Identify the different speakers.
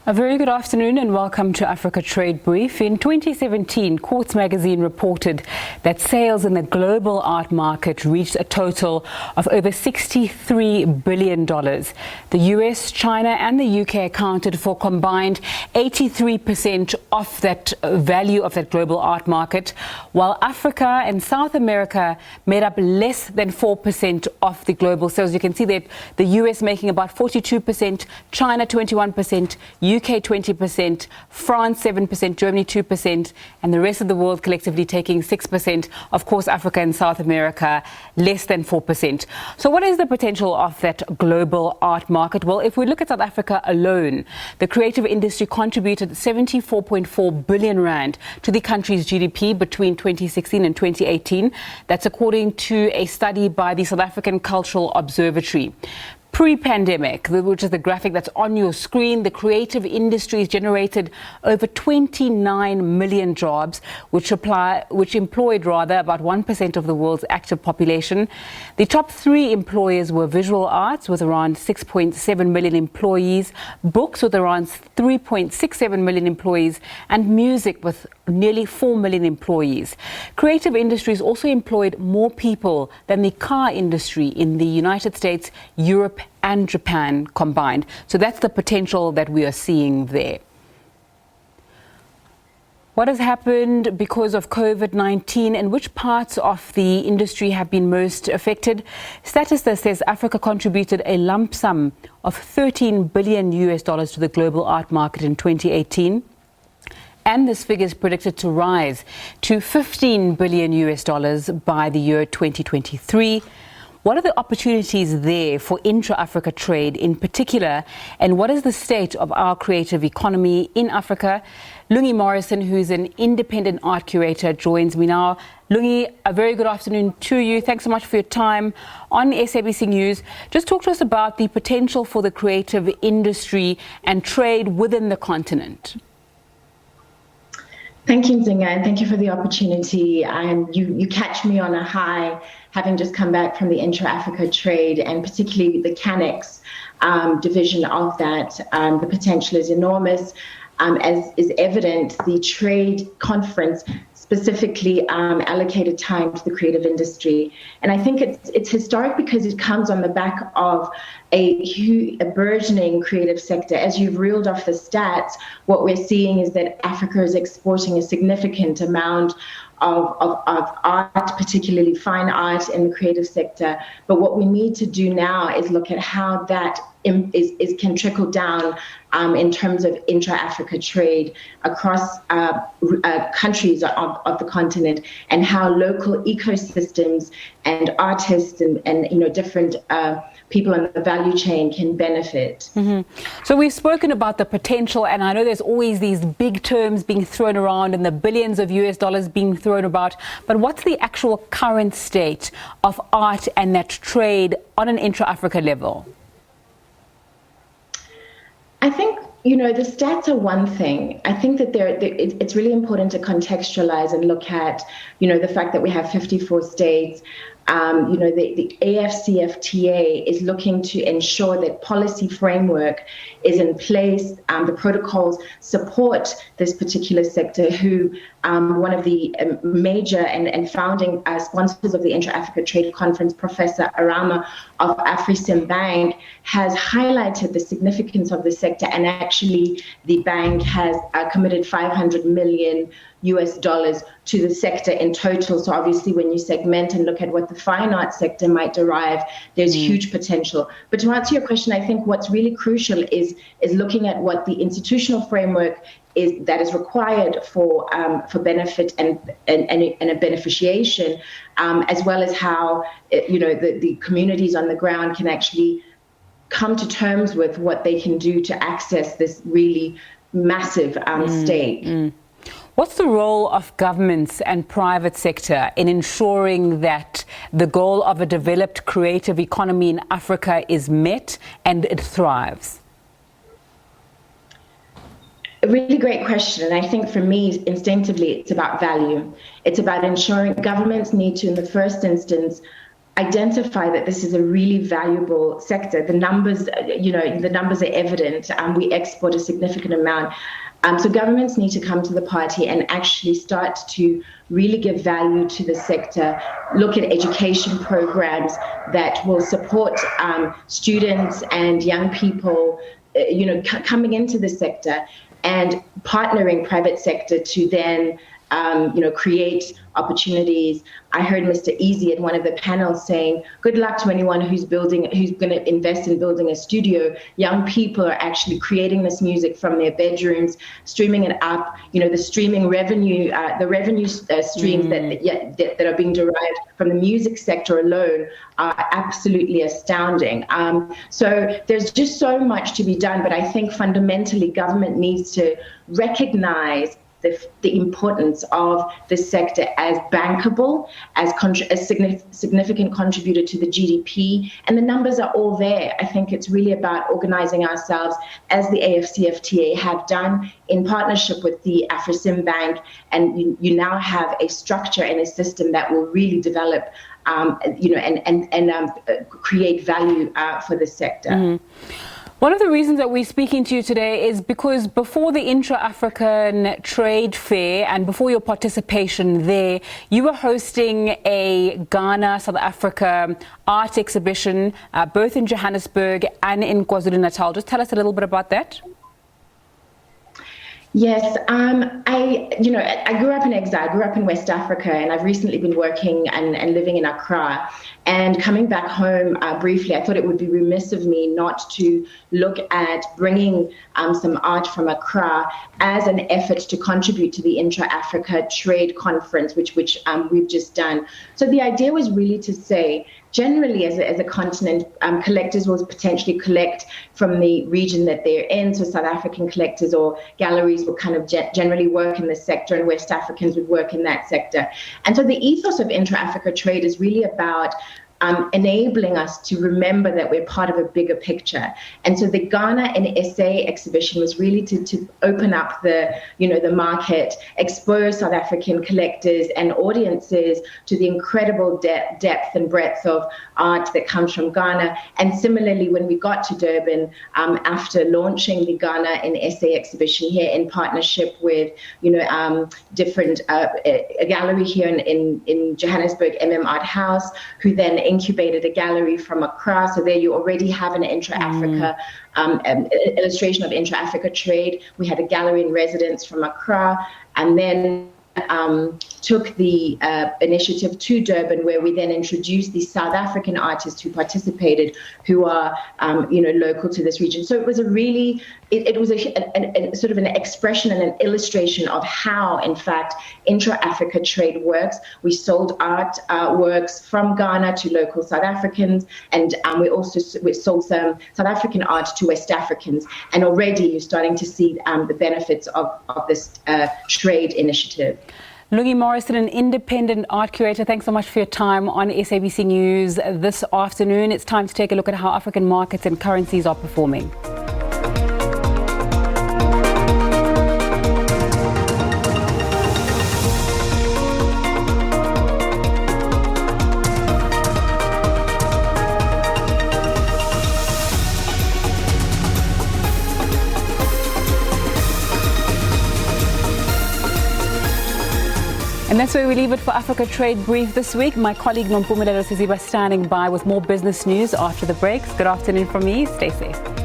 Speaker 1: A very good afternoon and welcome to Africa Trade Brief. In 2017, Quartz magazine reported that sales in the global art market reached a total of over $63 billion. The US, China and the UK accounted for combined 83% of that value of that global art market, while Africa and South America made up less than 4% of the global sales. You can see that the US making about 42%, China 21%, UK 20%, France 7%, Germany 2%, and the rest of the world collectively taking 6%. Of course, Africa and South America less than 4%. So what is the potential of that global art market? Well, if we look at South Africa alone, the creative industry contributed 74.4 billion rand to the country's GDP between 2016 and 2018. That's according to a study by the South African Cultural Observatory. Pre-pandemic, which is the graphic that's on your screen, the creative industries generated over 29 million jobs, which employed about 1% of the world's active population. The top three employers were visual arts with around 6.7 million employees, books with around 3.67 million employees, and music with nearly 4 million employees. Creative industries also employed more people than the car industry in the United States, Europe and Japan combined. So that's the potential that we are seeing there. What has happened because of COVID-19 and which parts of the industry have been most affected? Statista says Africa contributed a lump sum of $13 billion to the global art market in 2018. And this figure is predicted to rise to $15 billion by the year 2023. What are the opportunities there for intra-Africa trade in particular? And what is the state of our creative economy in Africa? LUNGI Morrison, who's an independent art curator, joins me now. LUNGI, a very good afternoon to you. Thanks so much for your time on SABC News. Just talk to us about the potential for the creative industry and trade within the continent.
Speaker 2: Thank you, Zinga, and thank you for the opportunity. You catch me on a high, having just come back from the intra-Africa trade, and particularly the CANEX division of that. The potential is enormous. As is evident, the trade conference specifically allocated time to the creative industry. And I think it's historic because it comes on the back of a burgeoning creative sector. As you've reeled off the stats, what we're seeing is that Africa is exporting a significant amount of art, particularly fine art in the creative sector. But what we need to do now is look at how that can trickle down in terms of intra-Africa trade across countries of the continent, and how local ecosystems and artists and different people in the value chain can benefit.
Speaker 1: Mm-hmm. So we've spoken about the potential, and I know there's always these big terms being thrown around and the billions of US dollars being thrown about, but what's the actual current state of art and that trade on an intra-Africa level?
Speaker 2: I think, the stats are one thing. I think that it's really important to contextualize and look at, the fact that we have 54 states. The AFCFTA is looking to ensure that policy framework is in place. The protocols support this particular sector, who one of the major and founding sponsors of the Intra-Africa Trade Conference, Professor Arama of Afrisim Bank, has highlighted the significance of the sector. And actually, the bank has committed $500 million to the sector in total. So obviously, when you segment and look at what the fine arts sector might derive, there's huge potential. But to answer your question, I think what's really crucial is looking at what the institutional framework that is required for benefit and a beneficiation, as well as how the communities on the ground can actually come to terms with what they can do to access this really massive stake.
Speaker 1: What's the role of governments and private sector in ensuring that the goal of a developed creative economy in Africa is met and it thrives?
Speaker 2: A really great question. And I think for me, instinctively, it's about value. It's about ensuring governments need to, in the first instance, identify that this is a really valuable sector. The numbers, the numbers are evident. We export a significant amount. So governments need to come to the party and actually start to really give value to the sector, look at education programs that will support students and young people, coming into the sector, and partnering private sector to then create opportunities. I heard Mr. Easy at one of the panels saying, good luck to anyone who's going to invest in building a studio. Young people are actually creating this music from their bedrooms, streaming it up. The streaming revenue, streams that are being derived from the music sector alone are absolutely astounding. So there's just so much to be done, but I think fundamentally government needs to recognize the importance of this sector as bankable, as a significant contributor to the GDP, and the numbers are all there. I think it's really about organizing ourselves as the AFCFTA have done in partnership with the Afrexim Bank, and you now have a structure and a system that will really develop create value for the sector.
Speaker 1: Mm-hmm. One of the reasons that we're speaking to you today is because before the Intra-African Trade Fair and before your participation there, you were hosting a Ghana-South Africa art exhibition, both in Johannesburg and in KwaZulu-Natal. Just tell us a little bit about that.
Speaker 2: Yes, I grew up in exile. I grew up in West Africa, and I've recently been working and living in Accra. And coming back home briefly, I thought it would be remiss of me not to look at bringing some art from Accra as an effort to contribute to the Intra-Africa Trade Conference, which we've just done. So the idea was really to say, generally, as a continent, collectors will potentially collect from the region that they're in. So South African collectors or galleries will kind of generally work in this sector, and West Africans would work in that sector. And so the ethos of Intra-Africa Trade is really about enabling us to remember that we're part of a bigger picture. And so the Ghana and SA exhibition was really to open up the market, expose South African collectors and audiences to the incredible depth and breadth of art that comes from Ghana. And similarly, when we got to Durban, after launching the Ghana and SA exhibition here in partnership with, different, a gallery here in Johannesburg, Art House, who then incubated a gallery from Accra. So there you already have an Intra-Africa illustration of Intra-Africa trade. We had a gallery in residence from Accra, and then took the initiative to Durban, where we then introduced the South African artists who participated, who are local to this region. So it was it was a sort of an expression and an illustration of how, in fact, Intra-Africa trade works. We sold art works from Ghana to local South Africans, and we sold some South African art to West Africans. And already you're starting to see the benefits of this trade initiative.
Speaker 1: LUNGI Morrison, an independent art curator, thanks so much for your time on SABC News this afternoon. It's time to take a look at how African markets and currencies are performing. And that's where we leave it for Africa Trade Brief this week. My colleague Nompumelelo Siziba standing by with more business news after the breaks. Good afternoon from me. Stay safe.